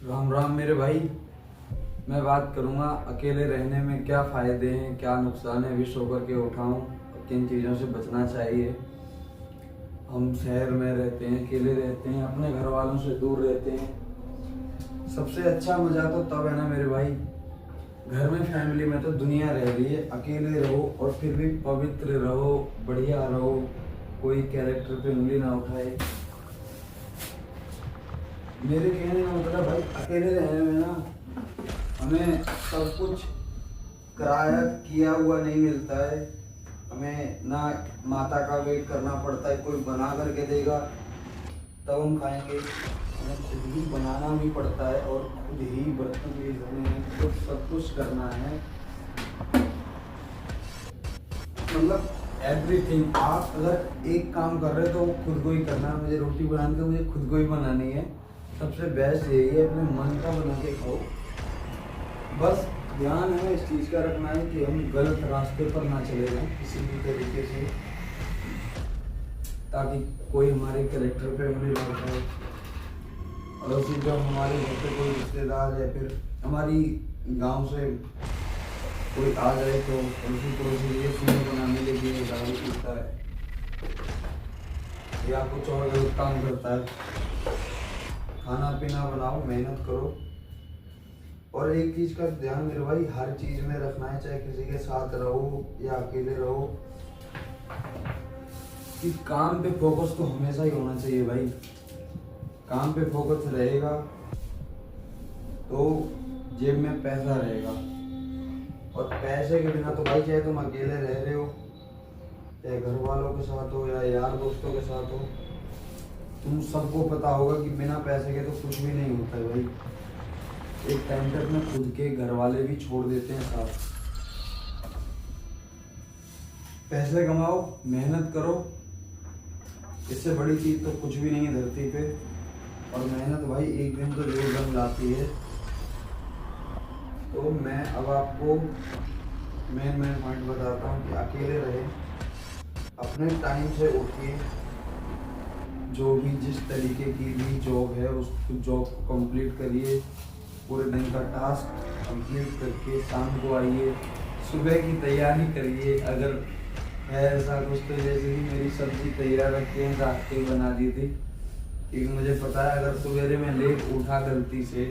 राम राम मेरे भाई। मैं बात करूंगा अकेले रहने में क्या फायदे हैं, क्या नुकसान है, विश होकर के उठाऊं और किन चीज़ों से बचना चाहिए। हम शहर में रहते हैं, अकेले रहते हैं, अपने घर वालों से दूर रहते हैं। सबसे अच्छा मजा तो तब है ना मेरे भाई, घर में फैमिली में तो दुनिया रह रही है, अकेले रहो और फिर भी पवित्र रहो, बढ़िया रहो, कोई कैरेक्टर पे उंगली ना उठाए। मेरे कहने का मतलब भाई, अकेले रहने में ना हमें सब कुछ किराया किया हुआ नहीं मिलता है। हमें ना माता का वेट करना पड़ता है, कोई बना करके देगा तब हम खाएंगे। हमें खुद ही बनाना भी पड़ता है और खुद ही बर्तन भी धोने हैं, खुद सब कुछ करना है। मतलब एवरीथिंग। आप अगर एक काम कर रहे हो तो खुद को ही करना है। मुझे रोटी बनानी तो मुझे खुद को ही बनानी है। सबसे बेस्ट यही है, अपने मन का बना के खाओ। बस ध्यान हमें इस चीज़ का रखना है कि हम गलत रास्ते पर ना चले जाएं किसी भी तरीके से, ताकि कोई हमारे कैरेक्टर पे उंगली ना उठाए। और उसी जब हमारे घर पे कोई रिश्तेदार या फिर हमारी गांव से कोई आ जाए तो पड़ोसी पड़ोसी ये सुने बनाने के लिए दारू पीता है या कुछ और गलत काम करता है। खाना पीना बनाओ, मेहनत करो। और एक चीज का ध्यान मेरे भाई हर चीज में रखना है, चाहे किसी के साथ रहो या अकेले रहो, कि काम पे फोकस तो हमेशा ही होना चाहिए भाई। काम पे फोकस रहेगा तो जेब में पैसा रहेगा। और पैसे के बिना तो भाई, चाहे तुम अकेले रह रहे हो, चाहे घर वालों के साथ हो या यार दोस्तों के साथ हो, तुम सबको पता होगा कि बिना पैसे के तो कुछ भी नहीं होता है भाई। एक टाइम तक में खुद के घर वाले भी छोड़ देते हैं साथ। पैसे कमाओ, मेहनत करो, इससे बड़ी चीज तो कुछ भी नहीं है धरती पे। और मेहनत भाई एक दिन तो जरूर बन जाती है। तो मैं अब आपको मेन पॉइंट बताता हूँ कि अकेले रहे, अपने टाइम से उठिए, जो भी जिस तरीके की भी जॉब है उस जॉब को कंप्लीट करिए, पूरे दिन का टास्क कंप्लीट करके शाम को आइए, सुबह की तैयारी करिए। अगर है ऐसा कुछ तो जैसे कि मेरी सब्जी तैयार रखी है, रात के बना दी थी, क्योंकि मुझे पता है अगर सवेरे में लेट उठा गलती से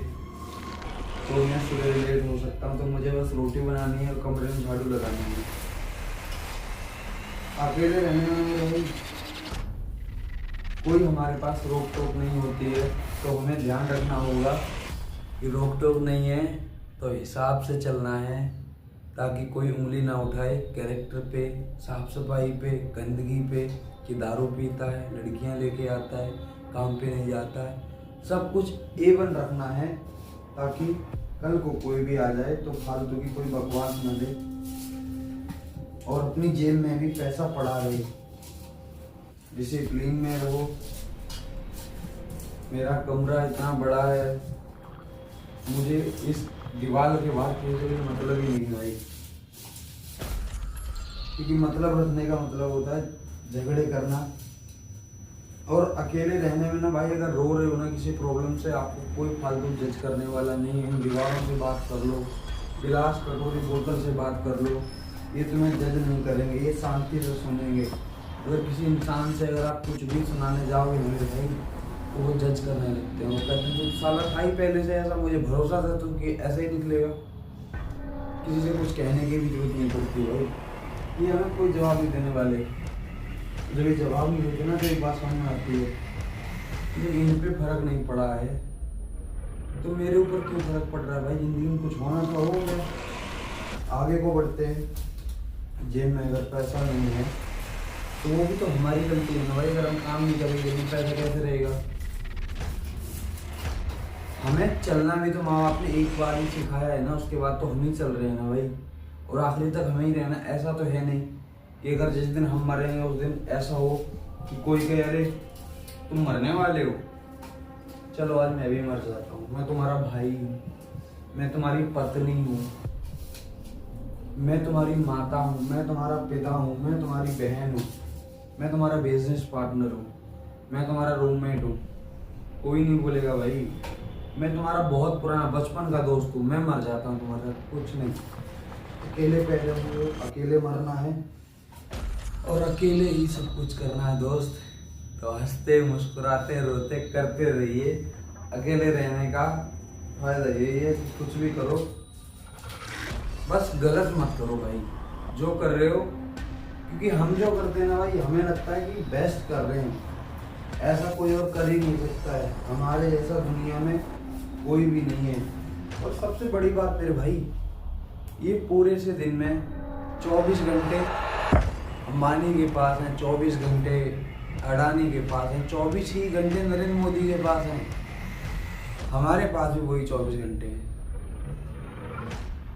तो मैं सवेरे लेट हो सकता हूँ। तो मुझे बस रोटी बनानी है और कमरे में झाड़ू लगानी है। अकेले रहने में भाई कोई हमारे पास रोक टोक नहीं होती है, तो हमें ध्यान रखना होगा कि रोक टोक नहीं है तो हिसाब से चलना है, ताकि कोई उंगली ना उठाए कैरेक्टर पे, साफ सफाई पे, गंदगी पे, कि दारू पीता है, लड़कियां लेके आता है, काम पे नहीं जाता है। सब कुछ एवन रखना है, ताकि कल को कोई भी आ जाए तो फालतू की कोई बकवास न दे और अपनी जेब में भी पैसा पड़ा रहे। डिसिप्लिन में रहो। मेरा कमरा इतना बड़ा है, मुझे इस दीवार के बाहर कोई मतलब ही नहीं भाई, क्योंकि मतलब रखने का मतलब होता है झगड़े करना। और अकेले रहने में ना भाई, अगर रो रहे हो ना किसी प्रॉब्लम से, आपको कोई फालतू जज करने वाला नहीं है। इन दीवारों से बात कर लो, गिलास कटोरी बोतल से बात कर लो, ये तुम्हें जज नहीं करेंगे, ये शांति से सुनेंगे। अगर किसी इंसान से अगर आप कुछ भी सुनाने जाओगे मेरे भाई, तो वो जज करने लगते हैं। वो कहते हैं तो साला था ही पहले से ऐसा, मुझे भरोसा था तो कि ऐसे ही निकलेगा। किसी से कुछ कहने की भी जरूरत नहीं पड़ती भाई, ये हमें कोई जवाब नहीं देने वाले। जब ये जवाब नहीं देते ना तो एक बात समझ में आती है, मुझे इन पे फर्क नहीं पड़ा है तो मेरे ऊपर क्यों फर्क पड़ रहा है भाई। जिंदगी में कुछ होना तो हो, आगे को बढ़ते हैं। जेब में अगर पैसा नहीं है तो वो भी तो हमारी गलती है ना भाई। अगर हम काम नहीं करेंगे तो पैसा कैसे रहेगा। हमें चलना भी तो माँ बाप ने एक बार ही सिखाया है ना, उसके बाद तो हम ही चल रहे हैं ना भाई। और आखिरी तक हमें ही रहना। ऐसा तो है नहीं कि अगर जिस दिन हम मरेंगे उस दिन ऐसा हो कि कोई कहे अरे तुम मरने वाले हो, चलो आज मैं भी मर जाता हूँ। मैं तुम्हारा भाई हूँ, मैं तुम्हारी पत्नी हूँ, मैं तुम्हारी माता हूँ, मैं तुम्हारा पिता हूँ, मैं तुम्हारी बहन हूँ, मैं तुम्हारा बिजनेस पार्टनर हूँ, मैं तुम्हारा रूममेट हूँ। कोई नहीं बोलेगा भाई मैं तुम्हारा बहुत पुराना बचपन का दोस्त हूँ, मैं मर जाता हूँ तुम्हारे साथ, कुछ नहीं। अकेले पैदा हुए, अकेले मरना है और अकेले ही सब कुछ करना है दोस्त। तो हंसते मुस्कुराते रोते करते रहिए। अकेले रहने का फायदा यही है कि कुछ भी करो, बस गलत मत करो भाई जो कर रहे हो, क्योंकि हम जो करते हैं ना भाई, हमें लगता है कि बेस्ट कर रहे हैं, ऐसा कोई और कर ही नहीं सकता है, हमारे जैसा दुनिया में कोई भी नहीं है। और सबसे बड़ी बात मेरे भाई, ये पूरे से दिन में 24 घंटे अंबानी के पास हैं, 24 घंटे अडानी के पास हैं, 24 ही घंटे नरेंद्र मोदी के पास हैं, हमारे पास भी वही 24 घंटे हैं।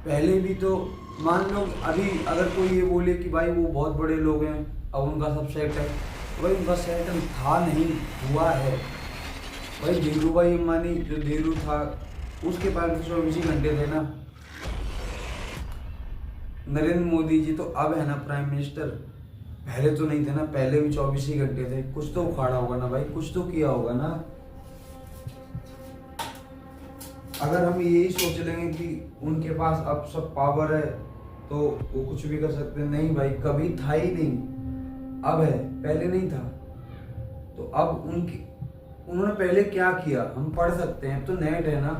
पहले भी तो मान लो, अभी अगर कोई ये बोले कि भाई वो बहुत बड़े लोग हैं, अब उनका सब सेट है, तो भाई उनका सेटल था नहीं, हुआ है। भाई धीरू भाई अंबानी जो धीरू था, उसके पास भी 24 ही घंटे थे ना। नरेंद्र मोदी जी तो अब है ना प्राइम मिनिस्टर, पहले तो नहीं थे ना, पहले भी 24 ही घंटे थे। कुछ तो उखाड़ा होगा ना भाई, कुछ तो किया होगा ना। अगर हम यही सोच लेंगे कि उनके पास अब सब पावर है तो वो कुछ भी कर सकते हैं, नहीं भाई, कभी था ही नहीं, अब है, पहले नहीं था। तो अब उन्होंने पहले क्या किया हम पढ़ सकते हैं, तो नेट है ना,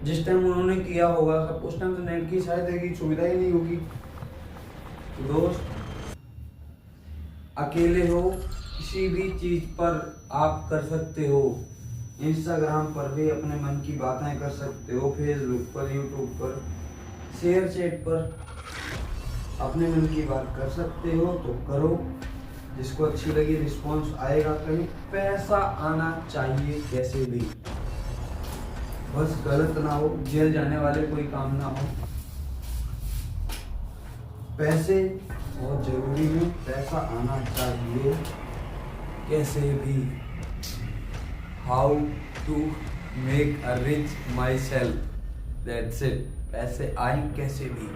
जिस टाइम उन्होंने किया होगा सब, उस टाइम तो नेट की शायद है कि सुविधा ही नहीं होगी। तो दोस्त, अकेले हो किसी भी चीज पर आप कर सकते हो, इंस्टाग्राम पर भी अपने मन की बातें कर सकते हो, फेसबुक पर, यूट्यूब पर, शेयर चैट पर अपने मन की बात कर सकते हो, तो करो। जिसको अच्छी लगी रिस्पॉन्स आएगा, कहीं पैसा आना चाहिए कैसे भी, बस गलत ना हो, जेल जाने वाले कोई काम ना हो। पैसे बहुत जरूरी है, पैसा आना चाहिए कैसे भी। How to make a rich myself, that's it. पैसे आए कैसे भी।